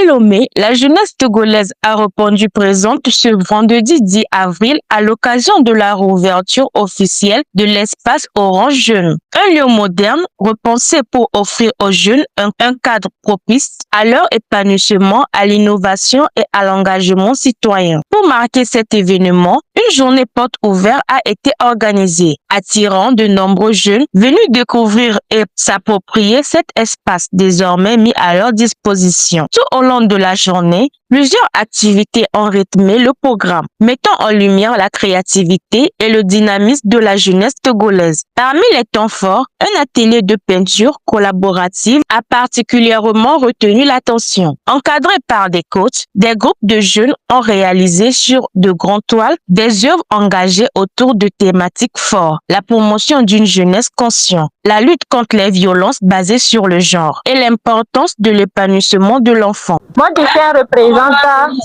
Lomé, la jeunesse togolaise a répondu présente ce vendredi 10 avril à l'occasion de la réouverture officielle de l'espace Orange Jeune. Un lieu moderne repensé pour offrir aux jeunes un cadre propice à leur épanouissement, à l'innovation et à l'engagement citoyen. Pour marquer cet événement, une journée porte ouverte a été organisée, attirant de nombreux jeunes venus découvrir et s'approprier cet espace désormais mis à leur disposition. Tout au long de la journée, plusieurs activités ont rythmé le programme, mettant en lumière la créativité et le dynamisme de la jeunesse togolaise. Parmi les temps forts, un atelier de peinture collaborative a particulièrement retenu l'attention. Encadré par des coachs, des groupes de jeunes ont réalisé sur de grandes toiles des œuvres engagées autour de thématiques fortes, la promotion d'une jeunesse consciente, la lutte contre les violences basées sur le genre et l'importance de l'épanouissement de l'enfant. Mon dessert représente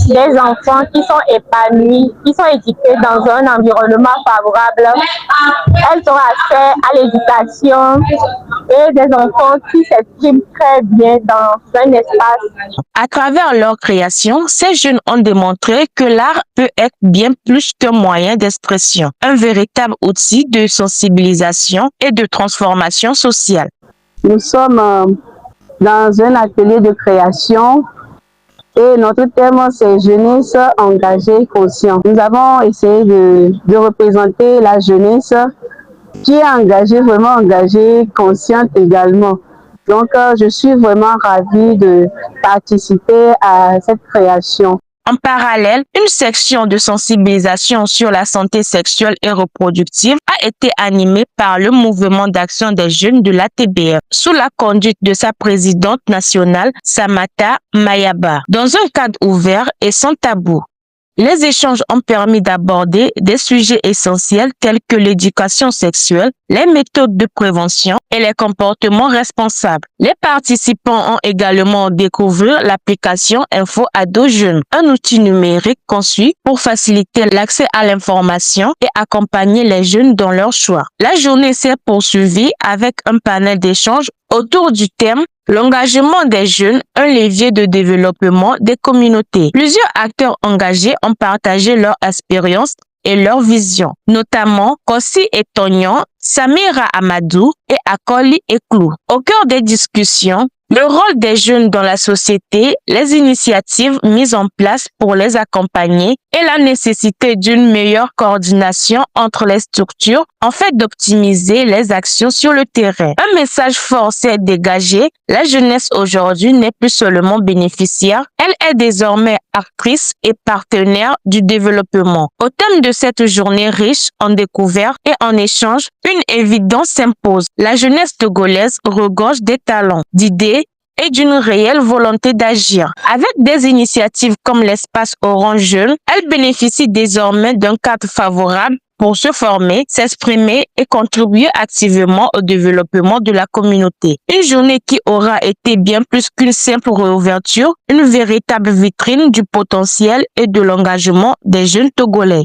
des enfants qui sont épanouis, qui sont éduqués dans un environnement favorable. Elles ont accès à l'éducation et des enfants qui s'expriment très bien dans un espace. À travers leur création, ces jeunes ont démontré que l'art peut être bien plus qu'un moyen d'expression, un véritable outil de sensibilisation et de transformation sociale. Nous sommes dans un atelier de création et notre thème c'est jeunesse engagée consciente. Nous avons essayé de représenter la jeunesse qui est engagée, vraiment engagée, consciente également. Donc je suis vraiment ravie de participer à cette création. En parallèle, une section de sensibilisation sur la santé sexuelle et reproductive a été animée par le mouvement d'action des jeunes de l'ATBF, sous la conduite de sa présidente nationale, Samata Mayaba, dans un cadre ouvert et sans tabou. Les échanges ont permis d'aborder des sujets essentiels tels que l'éducation sexuelle, les méthodes de prévention et les comportements responsables. Les participants ont également découvert l'application Info Ado Jeunes, un outil numérique conçu pour faciliter l'accès à l'information et accompagner les jeunes dans leurs choix. La journée s'est poursuivie avec un panel d'échange autour du thème l'engagement des jeunes, un levier de développement des communautés. Plusieurs acteurs engagés ont partagé leur expérience et leur vision, notamment Kossi et Tognon, Samira Amadou et Akoli Eklou. Au cœur des discussions, le rôle des jeunes dans la société, les initiatives mises en place pour les accompagner et la nécessité d'une meilleure coordination entre les structures en fait d'optimiser les actions sur le terrain. Un message fort s'est dégagé. La jeunesse aujourd'hui n'est plus seulement bénéficiaire, elle est désormais actrice et partenaire du développement. Au thème de cette journée riche en découvertes et en échanges, une évidence s'impose. La jeunesse togolaise regorge des talents, d'idées et d'une réelle volonté d'agir. Avec des initiatives comme l'espace Orange Jeune, elle bénéficie désormais d'un cadre favorable pour se former, s'exprimer et contribuer activement au développement de la communauté. Une journée qui aura été bien plus qu'une simple réouverture, une véritable vitrine du potentiel et de l'engagement des jeunes Togolais.